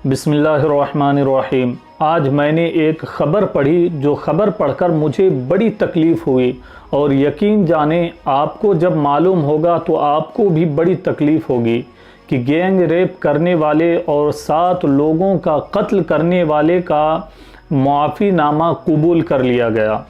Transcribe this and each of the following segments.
बिस्मिल्लाहिर्रहमानिर्रहीम। आज मैंने एक ख़बर पढ़ी जो ख़बर पढ़कर मुझे बड़ी तकलीफ़ हुई और यकीन जाने आपको जब मालूम होगा तो आपको भी बड़ी तकलीफ़ होगी कि गैंग रेप करने वाले और 7 लोगों का कत्ल करने वाले का मुआफ़ीनामा कबूल कर लिया गया।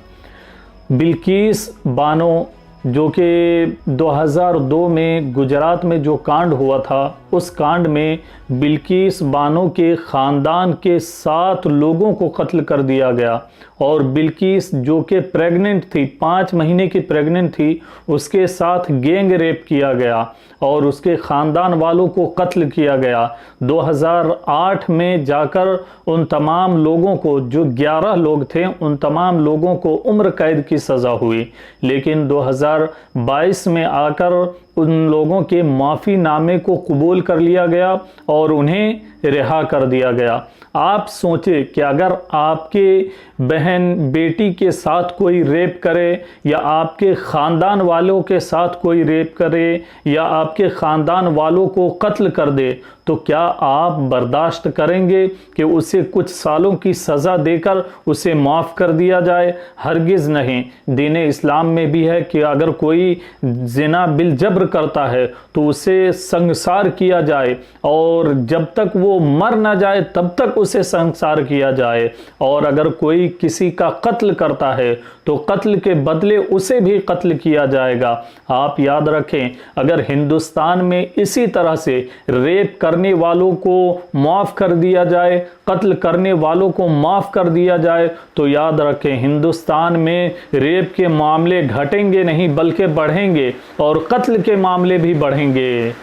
बिल्किस बानो जो कि 2002 में गुजरात में जो कांड हुआ था, उस कांड में बिल्किस बानो के ख़ानदान के 7 लोगों को कत्ल कर दिया गया और बिल्किस जो कि प्रेग्नेंट थी, 5 महीने की प्रेग्नेंट थी, उसके साथ गैंग रेप किया गया और उसके ख़ानदान वालों को कत्ल किया गया। 2008 में जाकर उन तमाम लोगों को, जो 11 लोग थे, उन तमाम लोगों को उम्र कैद की सज़ा हुई। लेकिन 2022 में आकर उन लोगों के माफ़ीनामे को कबूल कर लिया गया और उन्हें रिहा कर दिया गया। आप सोचें कि अगर आपके बहन बेटी के साथ कोई रेप करे या आपके ख़ानदान वालों के साथ कोई रेप करे या आपके ख़ानदान वालों को कत्ल कर दे, तो क्या आप बर्दाश्त करेंगे कि उसे कुछ सालों की सज़ा देकर उसे माफ़ कर दिया जाए? हरगिज़ नहीं। दीन इस्लाम में भी है कि अगर कोई ज़िना बिल जब्र करता है तो उसे संसार किया जाए और जब तक वो मर ना जाए तब तक उसे संसार किया जाए। और अगर कोई किसी का कत्ल करता है तो कत्ल के बदले उसे भी कत्ल किया जाएगा। आप याद रखें, अगर हिंदुस्तान में इसी तरह से रेप करने वालों को माफ़ कर दिया जाए, कत्ल करने वालों को माफ़ कर दिया जाए, तो याद रखें हिंदुस्तान में रेप के मामले घटेंगे नहीं बल्कि बढ़ेंगे और कत्ल के मामले भी बढ़ेंगे।